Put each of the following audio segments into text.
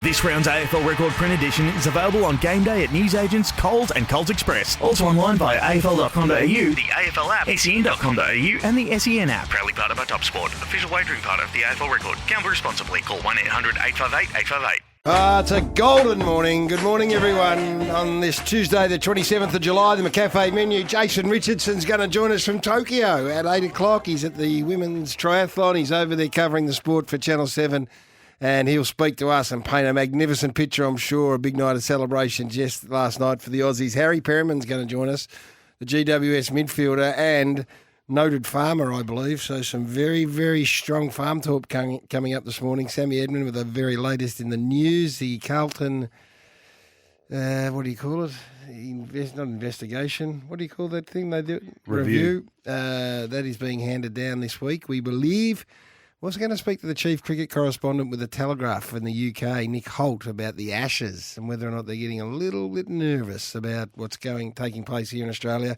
This round's AFL Record print edition is available on game day at newsagents, Coles and Coles Express. Also online via afl.com.au, the AFL app, sen.com.au and the SEN app. Proudly part of our Top Sport, official wagering part of the AFL Record. Gamble responsibly. Call 1-800-858-858. It's a golden morning. Good morning, everyone. On this Tuesday, the 27th of July, the McCafe menu. Jason Richardson's going to join us from Tokyo at 8 o'clock. He's at the women's triathlon. He's over there covering the sport for Channel 7. And he'll speak to us and paint a magnificent picture, I'm sure. A big night of celebrations just last night for the Aussies. Harry Perriman's going to join us, the GWS midfielder and noted farmer, I believe. So some very, very strong farm talk coming up this morning. Sammy Edmund with the very latest in the news. The Carlton, what do you call it? Not investigation. What do you call that thing they do? Review. That is being handed down this week, we believe. We're also going to speak to the chief cricket correspondent with the Telegraph in the UK, Nick Holt, about the Ashes and whether or not they're getting a little bit nervous about what's taking place here in Australia.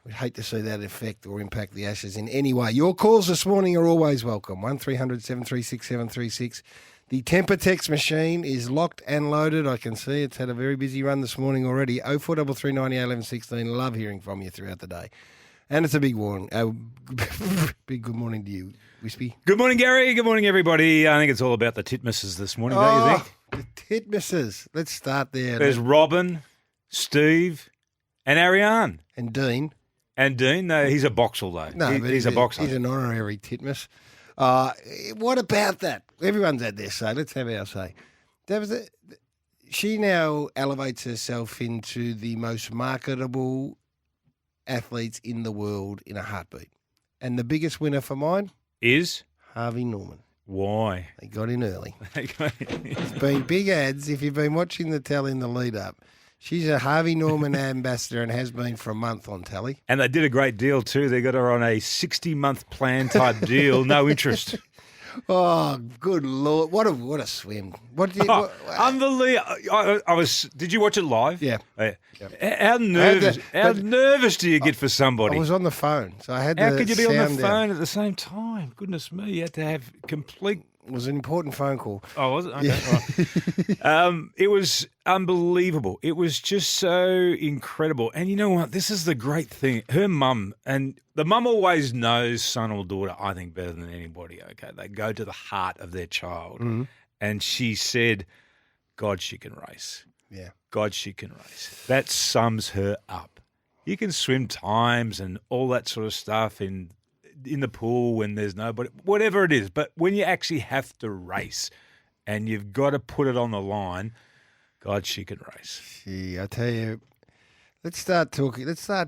We'd hate to see that affect or impact the Ashes in any way. Your calls this morning are always welcome. 1300 736 736. The temper text machine is locked and loaded. I can see it's had a very busy run this morning already. 0433 98 11 16. Love hearing from you throughout the day. And it's a big warning. Big good morning to you, Wispy. Good morning, Gary. Good morning, everybody. I think it's all about the titmisses this morning, don't you think? The titmisses. Let's start there. There's Robin, Steve, and Ariane. And Dean. And Dean, no, he's a boxer, though. No, he's a boxer. He's an honorary titmiss. What about that? Everyone's had their say. Let's have our say. She now elevates herself into the most marketable athletes in the world in a heartbeat. And the biggest winner for mine is Harvey Norman. Why? They got in early. It's been big ads. If you've been watching the telly in the lead up, she's a Harvey Norman ambassador and has been for a month on telly. And they did a great deal too. They got her on a 60-month plan type deal, no interest. Oh, good Lord. What a swim. Unbelievable. Did you watch it live? Yeah. How nervous do you get for somebody? I was on the phone, so I had How the could you be on the sound phone down. at the same time? Goodness me, you had to have complete... It was an important phone call. Oh, was it? Okay, Yeah. right. It was unbelievable. It was just so incredible. And you know what? This is the great thing. Her mum, and the mum always knows son or daughter, I think, better than anybody, okay? They go to the heart of their child. Mm-hmm. And she said, God, she can race. Yeah. God, she can race. That sums her up. You can swim times and all that sort of stuff in the pool when there's nobody, whatever it is. But when you actually have to race and you've got to put it on the line, God, she can race. Gee, I tell you, let's start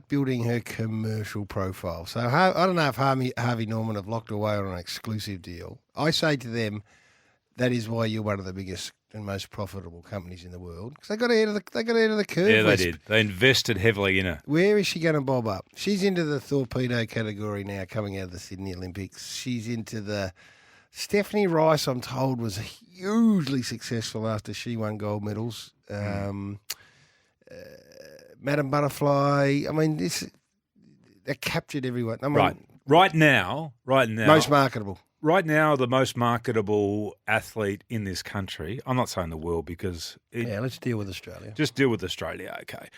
building her commercial profile. So I don't know if Harvey Norman have locked away on an exclusive deal. I say to them, that is why you're one of the biggest and most profitable companies in the world, because they got ahead of the curve. Yeah, they did. They invested heavily in her. Where is she going to bob up? She's into the torpedo category now, coming out of the Sydney Olympics. She's into the Stephanie Rice, I'm told, was hugely successful after she won gold medals. Madam Butterfly. I mean, they captured everyone. I mean, Right now, most marketable. Right now, the most marketable athlete in this country, I'm not saying the world because... let's deal with Australia. Just deal with Australia, okay.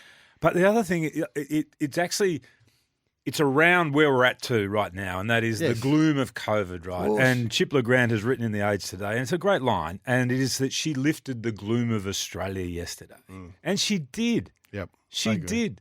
But the other thing, it's around where we're at too right now, and that is the gloom of COVID, right? And Chip LeGrand has written in The Age today, and it's a great line, and it is that she lifted the gloom of Australia yesterday. And she did. Yep. She did.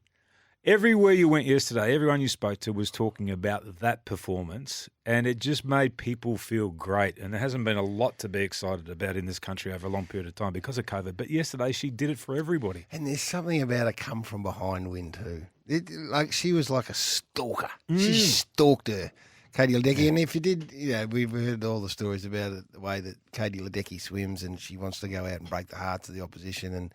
Everywhere you went yesterday, everyone you spoke to was talking about that performance, and it just made people feel great. And there hasn't been a lot to be excited about in this country over a long period of time because of COVID. But yesterday, she did it for everybody. And there's something about a come from behind win too. She was like a stalker. She stalked her, Katie Ledecky. And if you did, we've heard all the stories about it, the way that Katie Ledecky swims, and she wants to go out and break the hearts of the opposition. And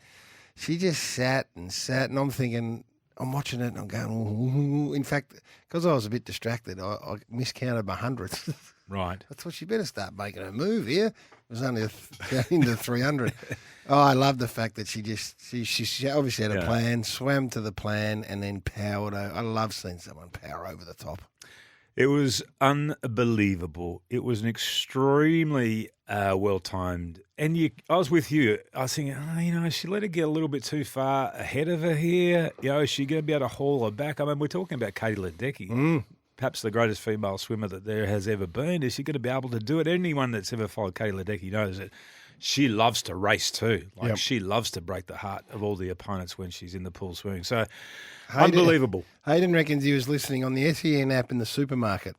she just sat, and I'm thinking, I'm watching it and I'm going, ooh. In fact, because I was a bit distracted, I miscounted my hundredths. Right. I thought she better start making a move here. It was only into 300. Oh, I love the fact that she obviously had a plan, swam to the plan, and then powered over. I love seeing someone power over the top. It was unbelievable. It was an extremely well-timed. And I was with you. I was thinking, she let her get a little bit too far ahead of her here. Is she going to be able to haul her back? I mean, we're talking about Katie Ledecky, perhaps the greatest female swimmer that there has ever been. Is she going to be able to do it? Anyone that's ever followed Katie Ledecky knows that she loves to race too. She loves to break the heart of all the opponents when she's in the pool swimming. So, unbelievable. Hayden reckons he was listening on the SEN app in the supermarket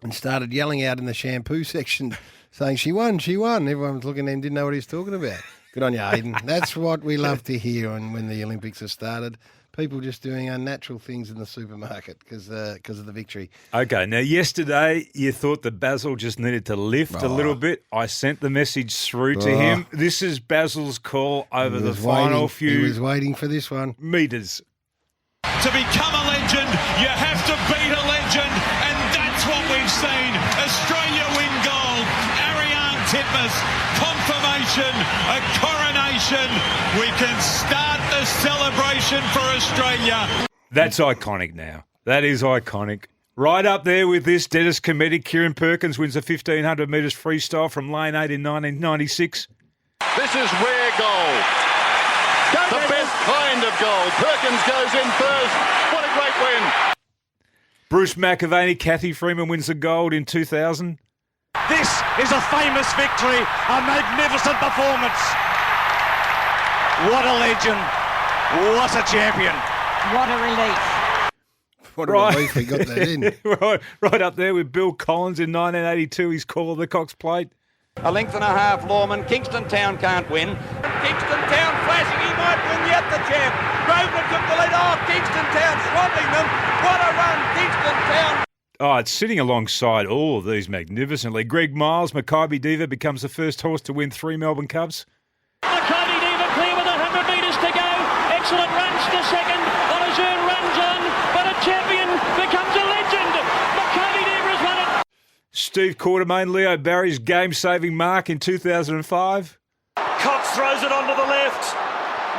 and started yelling out in the shampoo section saying, she won. Everyone was looking at him, didn't know what he was talking about. Good on you, Hayden. That's what we love to hear when the Olympics have started. People just doing unnatural things in the supermarket because of the victory. Okay, now yesterday you thought that Basil just needed to lift a little bit. I sent the message through to him. This is Basil's call over the final few. He was waiting for this one. Metres. To become a legend, you have to beat a legend, and that's what we've seen. Australia win gold. Ariane Titmus, confirmation, a coronation. We can start the celebration for Australia. That's iconic now. That is iconic. Right up there with this, Dennis Cometti, Kieran Perkins wins the 1,500 metres freestyle from lane 8 in 1996. This is rare gold. The best kind of gold. Perkins goes in first. What a great win. Bruce McAvaney, Kathy Freeman wins the gold in 2000. This is a famous victory, a magnificent performance. What a legend. What a champion. What a relief. What a relief he got that in. right up there with Bill Collins in 1982, his call of the Cox Plate. A length and a half, Lawman. Kingston Town can't win. Kingston Town flashing, he might win yet, the champ. Grosvenor took the lead off. Kingston Town swamping them. What a run, Kingston Town. Oh, it's sitting alongside all of these magnificently. Greg Miles, Maccabi Diva, becomes the first horse to win 3 Melbourne Cups. Maccabi Diva clear with 100 metres to go. Excellent runs to second. Olazoon runs on, but a champion becomes a legend. Maccabi Diva has won it. Steve Quartermain, Leo Barry's game-saving mark in 2005. Cox throws it onto the left.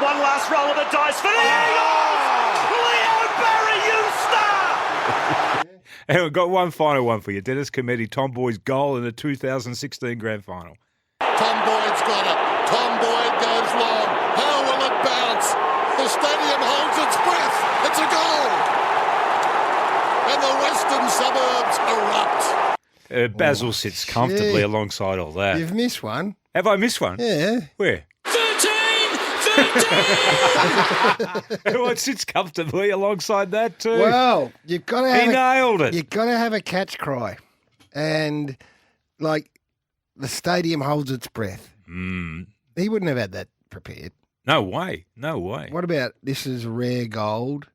One last roll of the dice for the Eagles. Leo Barry, you star! And we've got one final one for you. Dennis Cometti, Tom Boyd's goal in the 2016 Grand Final. Tom Boyd's got it. Tom Boyd goes long. How will it bounce? The stadium holds its breath. It's a goal. And the western suburbs erupt. Basil sits comfortably alongside all that. You've missed one. Have I missed one? Yeah. Where? 13! Everyone sits comfortably alongside that too. Well, you've got to have nailed it. You've got to have a catch cry. And, the stadium holds its breath. He wouldn't have had that prepared. No way. What about this is rare gold,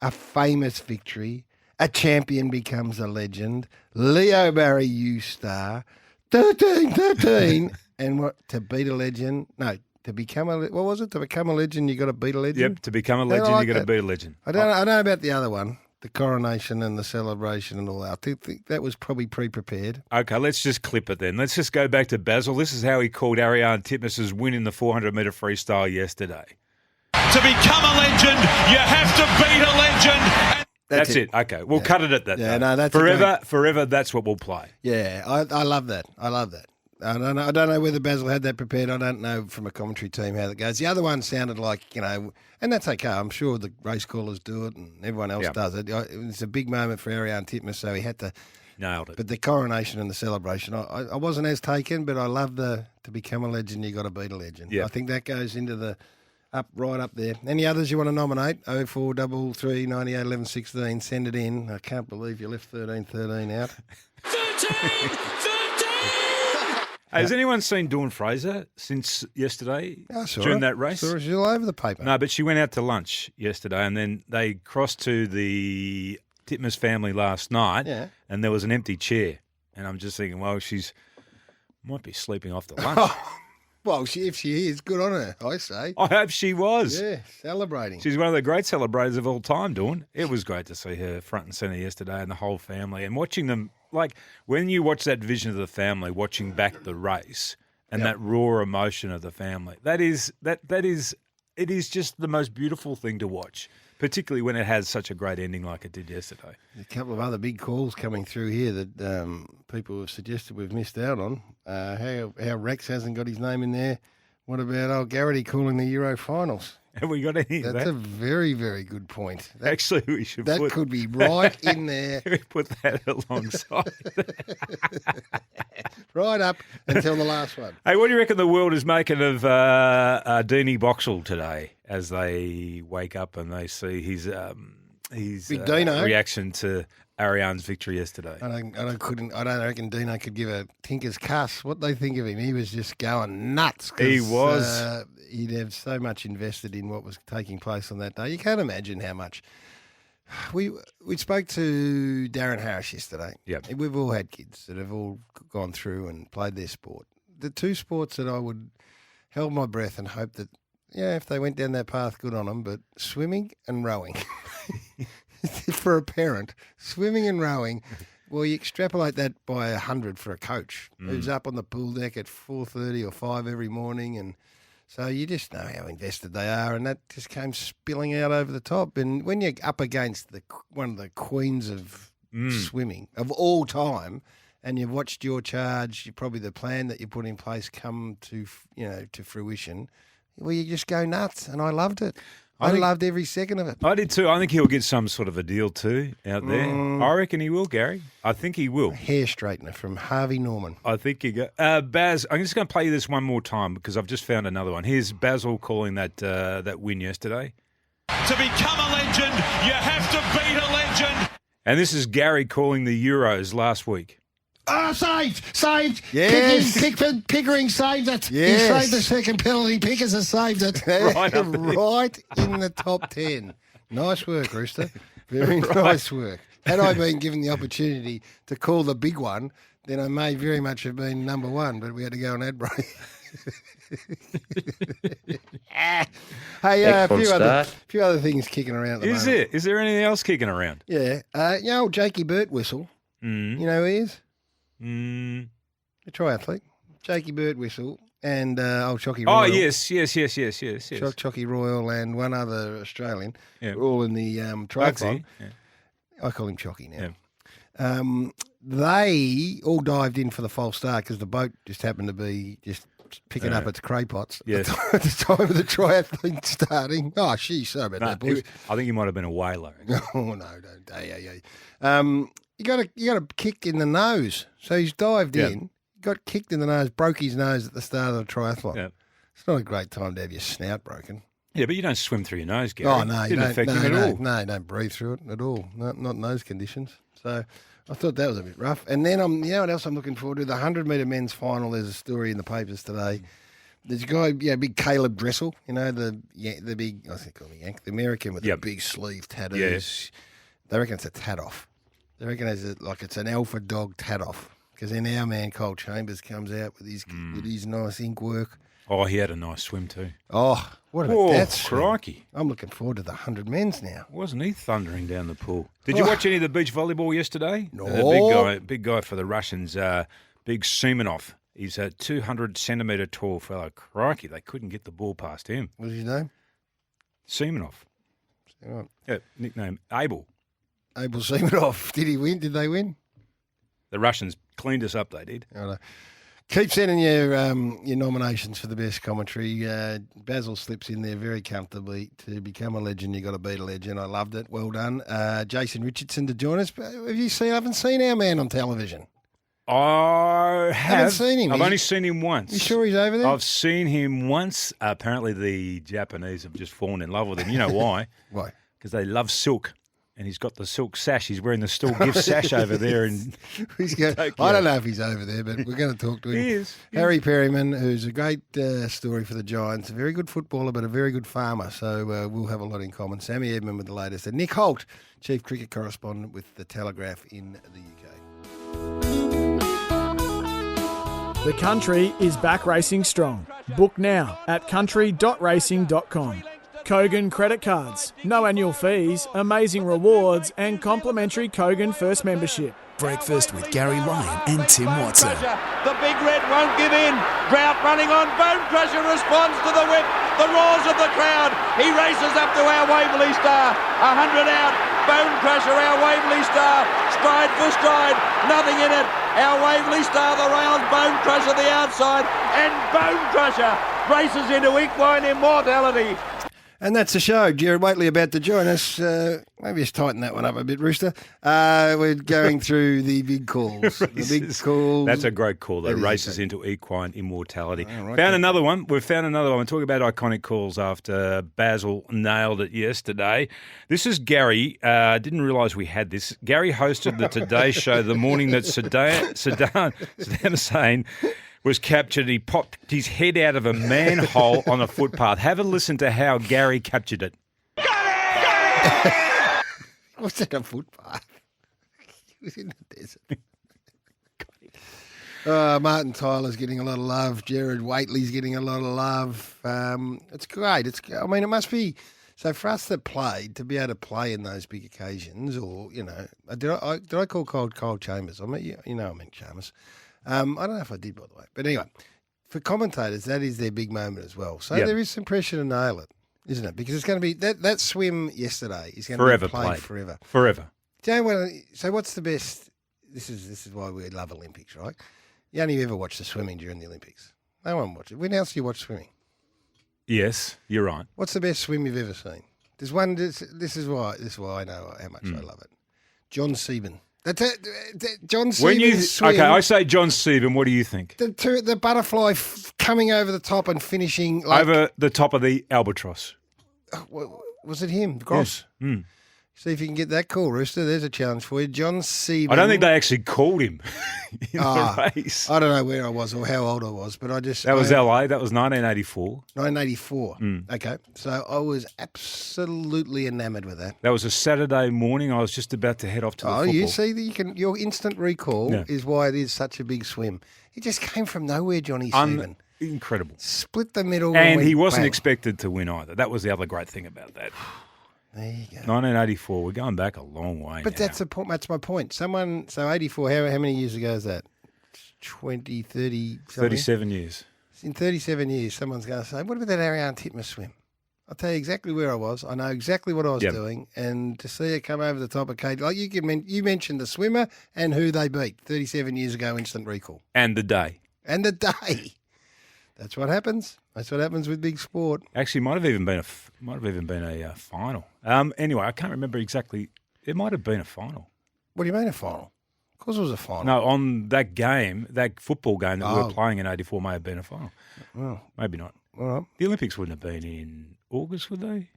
a famous victory, a champion becomes a legend, Leo Barry, you star, 13, and what, to beat a legend? No, to become what was it? To become a legend, you got to beat a legend? Yep, to become a legend, you got to beat a legend. I don't know about the other one, the coronation and the celebration and all that. I think that was probably pre-prepared. Okay, let's just clip it then. Let's just go back to Basil. This is how he called Ariane Titmus's win in the 400-metre freestyle yesterday. To become a legend, you have to beat a legend. That's it. Okay, we'll cut it at that. Yeah, though. no, that's forever. That's what we'll play. Yeah, I love that. I don't know whether Basil had that prepared. I don't know from a commentary team how that goes. The other one sounded like, and that's okay. I'm sure the race callers do it and everyone else does it. It's a big moment for Ariane Titmus, so he had to. Nailed it. But the coronation and the celebration, I wasn't as taken, but I love to become a legend, you got to beat a legend. Yeah. I think that goes into the right up there. Any others you want to nominate? 0433 98 11 16. Send it in. I can't believe you left 13 out. 13! Has anyone seen Dawn Fraser since yesterday during that race? Saw her. She's all over the paper. No, but she went out to lunch yesterday and then they crossed to the Titmus family last night and there was an empty chair. And I'm just thinking, well, she's might be sleeping off the lunch. Well, if she is, good on her, I say. I hope she was. Yeah, celebrating. She's one of the great celebrators of all time, Dawn. It was great to see her front and centre yesterday and the whole family and watching them. Like, when you watch that vision of the family, watching back the race and that raw emotion of the family, it is just the most beautiful thing to watch. particularly when it has such a great ending like it did yesterday. A couple of other big calls coming through here that people have suggested we've missed out on. How Rex hasn't got his name in there. What about old Garrity calling the Euro finals? Have we got any of That's that? a very, very good point. Actually, we should That could be right in there. We put that alongside. Right up until the last one. Hey, what do you reckon the world is making of Deanie Boxall today as they wake up and they see his Big Dino. reaction to Ariane's victory yesterday? I don't reckon Dino could give a tinker's cuss. What they think of him, he was just going nuts. He was. He'd have so much invested in what was taking place on that day. You can't imagine how much. We spoke to Darren Harris yesterday. Yep. We've all had kids that have all gone through and played their sport. The two sports that I would held my breath and hope that, if they went down that path, good on them, but swimming and rowing. For a parent, swimming and rowing, well, you extrapolate that by 100 for a coach who's up on the pool deck at 4:30 or 5 every morning, and so you just know how invested they are, and that just came spilling out over the top. And when you're up against one of the queens of swimming of all time, and you've watched your charge, probably the plan that you put in place come to fruition, well, you just go nuts, and I loved it. I loved every second of it. I did too. I think he'll get some sort of a deal too out there. I reckon he will, Gary. I think he will. Hair straightener from Harvey Norman. I think he got Baz. I'm just going to play you this one more time because I've just found another one. Here's Basil calling that win yesterday. To become a legend, you have to beat a legend. And this is Gary calling the Euros last week. Oh, saved! Yes. Pickering saved it. Yes. He saved the second penalty. Pickers has saved it. Right up there. Right in the top 10. Nice work, Rooster. Very nice work. Had I been given the opportunity to call the big one, then I may very much have been number one, but we had to go on ad break. Hey, a few other things kicking around at the moment. Is it? Is there anything else kicking around? Yeah. Old Jakey Birtwhistle. You know who he is? A triathlete. Jakey Birtwhistle and old Chocky Royal. Oh, yes. Chocky Royal and one other Australian. Yeah. All in the triathlon. Yeah. I call him Chocky now. Yeah. They all dived in for the false start because the boat just happened to be just picking up its craypots at the time of the triathlon starting. Oh, sorry about that, boys. I think he might have been a whaler. Oh, no, don't. You got a kick in the nose. So he's dived in, got kicked in the nose, broke his nose at the start of the triathlon. Yeah. It's not a great time to have your snout broken. Yeah, but you don't swim through your nose, Gary. Oh, no. It didn't affect him at all. No, don't breathe through it at all. Not in those conditions. So I thought that was a bit rough. And then, you know what else I'm looking forward to? The 100-metre men's final. There's a story in the papers today. There's a guy, big Caleb Dressel, the big, I think called Yank, the American with the big sleeve tattoos. Yes. They reckon it's a tat-off. They reckon it's an alpha dog tat-off. Because then our man Cole Chambers comes out with his nice ink work. Oh, he had a nice swim too. Oh, what about that swim? Crikey. I'm looking forward to the 100 men's now. Wasn't he thundering down the pool? Did you watch any of the beach volleyball yesterday? No. The big guy for the Russians, big Semenov. He's a 200-centimetre tall fellow. Crikey, they couldn't get the ball past him. What's his name? Semenov. Yeah, nickname Abel. Abel Semenov. Did he win? Did they win? The Russians cleaned us up, they did. Keep sending your nominations for the best commentary. Basil slips in there very comfortably. To become a legend, you got to beat a legend. I loved it. Well done. Jason Richardson to join us. I haven't seen our man on television. I haven't seen him. I've only seen him once. You sure he's over there? I've seen him once. Apparently the Japanese have just fallen in love with him. You know why? Why? Because they love silk. And he's got the silk sash. He's wearing the still gift sash over there. And I don't know if he's over there, but we're going to talk to him. He is. Harry Perryman, who's a great story for the Giants. A very good footballer, but a very good farmer. So we'll have a lot in common. Sammy Edmund with the latest. And Nick Holt, Chief Cricket Correspondent with The Telegraph in the UK. The country is back racing strong. Book now at country.racing.com. Kogan credit cards, no annual fees, amazing rewards and complimentary Kogan First membership. Breakfast with Gary Lyon and Tim Watson. The big red won't give in. Drought running on. Bone Crusher responds to the whip. the roars of the crowd. He races up to our Waverley Star. 100 out. Bone Crusher, our Waverley Star. Stride for stride. Nothing in it. Our Waverley Star, the rails. Bone Crusher, the outside. And Bone Crusher races into equine immortality. And that's the show. Jared Waitley about to join us. Maybe just tighten that one up a bit, Rooster. We're going through the big calls. The big calls. That's a great call, though. Races into equine immortality. Right, Found another one. We've found another one. We're talking about iconic calls after Basil nailed it yesterday. This is Gary. Didn't realise we had this. Gary hosted the Today Show the morning that Saddam Hussein was captured. He popped his head out of a manhole on a footpath. Have a listen to how Gary captured it. What's that, a footpath? He was in the desert. Martin Tyler's getting a lot of love. Jared Waitley's getting a lot of love. It's great. It must be... So for us that played, to be able to play in those big occasions, or, did I call Kyle Chambers? I mean, I meant Chambers. I don't know if I did, by the way. But anyway, for commentators, that is their big moment as well. So there is some pressure to nail it, isn't it? Because it's going to be that swim yesterday is going to be played forever. Forever. So what's the best? This is why we love Olympics, right? You only ever watch the swimming during the Olympics. No one watches it. When else do you watch swimming? Yes, you're right. What's the best swim you've ever seen? There's one. This is why I know how much I love it. John Seaman. John Stevens swim. Okay, I say John Stevens. What do you think? The butterfly coming over the top and finishing over the top of the albatross. Was it him? Gross. Yes. Mm. See if you can get that call, Rooster. There's a challenge for you. John Stevens. I don't think they actually called him in the race. I don't know where I was or how old I was, but I just... That was LA. That was 1984. 1984. Okay. So I was absolutely enamoured with that. That was a Saturday morning. I was just about to head off to the football. You see, your instant recall is why it is such a big swim. He just came from nowhere, Johnny Stevens. Incredible. Split the middle. And he wasn't expected to win either. That was the other great thing about that. There you go. 1984. We're going back a long way. But that's my point. So 84. How many years ago is that? 20, 30. 37 years. In 37 years, someone's going to say, "What about that Ariane Titmus swim?" I'll tell you exactly where I was. I know exactly what I was doing, and to see it come over the top of Kate, like you mentioned the swimmer and who they beat 37 years ago. Instant recall. And the day. That's what happens. That's what happens with big sport. Actually, might have even been a final. Anyway, I can't remember exactly. It might have been a final. What do you mean a final? Of course, it was a final. No, on that game, that football game that we were playing in '84, may have been a final. Well, maybe not. All right. The Olympics wouldn't have been in August, would they?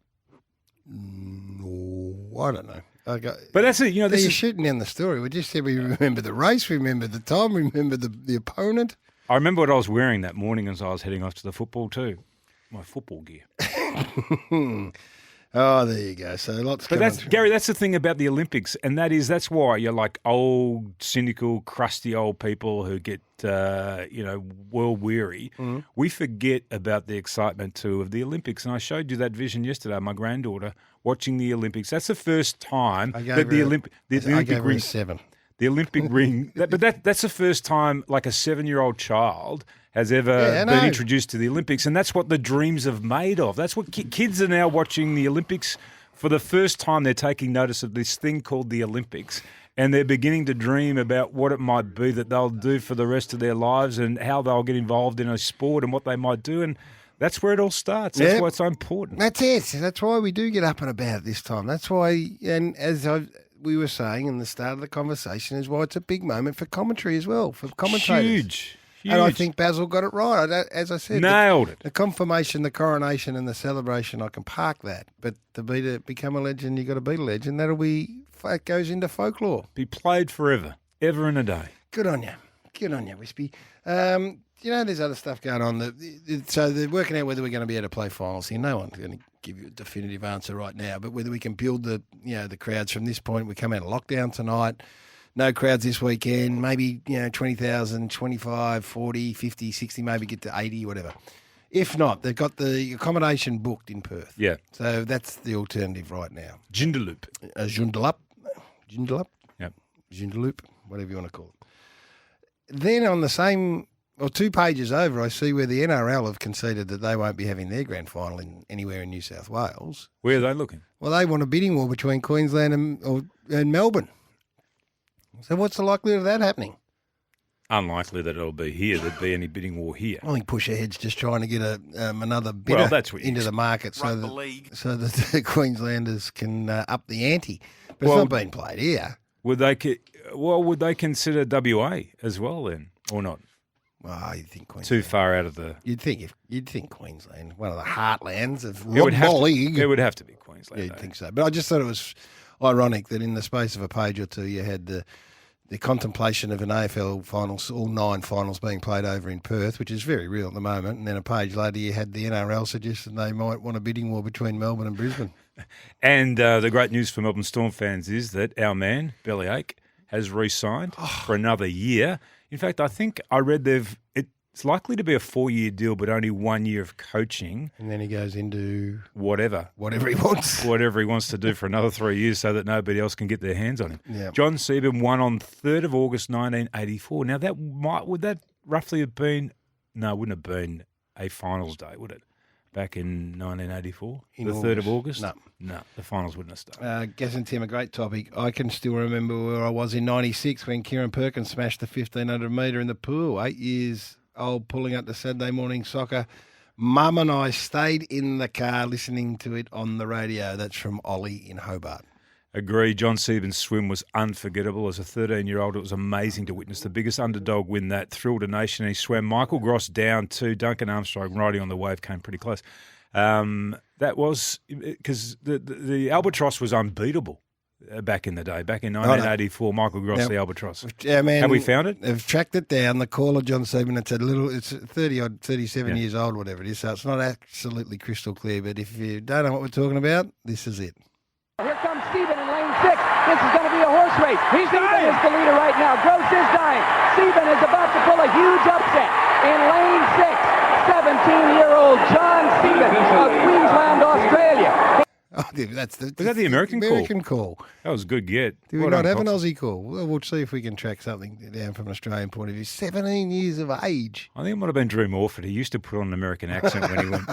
No, I don't know. Okay. But that's it. You're shooting down the story. We just said we remember the race, we remember the time, we remember the opponent. I remember what I was wearing that morning as I was heading off to the football too. My football gear. Oh, there you go. So lots. But Gary, that's the thing about the Olympics, and that's why you're like old, cynical, crusty old people who get world weary. Mm-hmm. We forget about the excitement too of the Olympics, and I showed you that vision yesterday. My granddaughter watching the Olympics. That's the first time that the Olympic ring 7. The Olympic ring, that's the first time like a 7-year-old child has ever been introduced to the Olympics, and that's what the dreams are made of. That's what kids are now watching the Olympics for the first time. They're taking notice of this thing called the Olympics, and they're beginning to dream about what it might be that they'll do for the rest of their lives and how they'll get involved in a sport and what they might do. And that's where it all starts. That's why it's so important. That's it. That's why we do get up and about at this time. That's why, and as we were saying in the start of the conversation, is why it's a big moment for commentary as well, for commentators. Huge. And I think Basil got it right. As I said, nailed it. The confirmation, the coronation, and the celebration, I can park that. But to become a legend, you got to beat a legend. It goes into folklore. Be played forever, ever and a day. Good on you, Wispy. There's other stuff going on. So they're working out whether we're going to be able to play finals here. No one's going to give you a definitive answer right now, but whether we can build the crowds from this point. We come out of lockdown tonight. No crowds this weekend, maybe 20,000, 25, 40, 50, 60, maybe get to 80, whatever. If not, they've got the accommodation booked in Perth. Yeah. So that's the alternative right now. Joondalup. Joondalup? Yep. Joondalup, whatever you want to call it. Then on the same or 2 pages over, I see where the NRL have conceded that they won't be having their grand final anywhere in New South Wales. Where are they looking? Well, they want a bidding war between Queensland and Melbourne. So what's the likelihood of that happening? Unlikely that it'll be here. There'd be any bidding war here. I think Pusherhead's just trying to get another bidder into the market so that the Queenslanders can up the ante. But it's not being played here. Would they consider WA as well then, or not? Well, I think Queensland. Too far out of the. You'd think Queensland, one of the heartlands of It would have to be Queensland. Yeah, you'd think so. But I just thought it was ironic that in the space of a page or two, you had the contemplation of an AFL finals, all 9 finals being played over in Perth, which is very real at the moment. And then a page later, you had the NRL suggesting they might want a bidding war between Melbourne and Brisbane. And the great news for Melbourne Storm fans is that our man, Bellyache, has re-signed for another year. In fact, I think I read it's likely to be a 4-year deal, but only 1 year of coaching. And then he goes into whatever he wants. Whatever he wants to do for another 3 years so that nobody else can get their hands on him. Yeah. John Sieben won on 3rd of August 1984. Now, would that roughly have been... No, it wouldn't have been a finals day, would it? Back in 1984? The 3rd of August? No, the finals wouldn't have started. Guess and Tim, a great topic. I can still remember where I was in 96 when Kieran Perkins smashed the 1,500 metre in the pool. 8 years old, pulling up the Saturday morning soccer. Mum and I stayed in the car listening to it on the radio. That's from Ollie in Hobart. Agree. John Sieben's swim was unforgettable. As a 13-year-old, it was amazing to witness the biggest underdog win that. Thrilled a nation. He swam Michael Gross down to Duncan Armstrong riding on the wave, came pretty close. That was because the Albatross was unbeatable back in the day. Back in 1984, Michael Gross, the Albatross. Yeah, man. Have we found it? They've tracked it down. The caller, John Sieben, it's 37 years old, whatever it is. So it's not absolutely crystal clear. But if you don't know what we're talking about, this is it. Here comes Stephen in lane 6. This is going to be a horse race. Stephen is the leader right now. Gross is dying. Stephen is about to pull a huge upset in lane 6. 17-year-old John Stephen of Queensland, Australia. Oh, was that the American call? That was a good get. Do we not have an Aussie call? Well, we'll see if we can track something down from an Australian point of view. 17 years of age. I think it might have been Drew Morford. He used to put on an American accent when he went.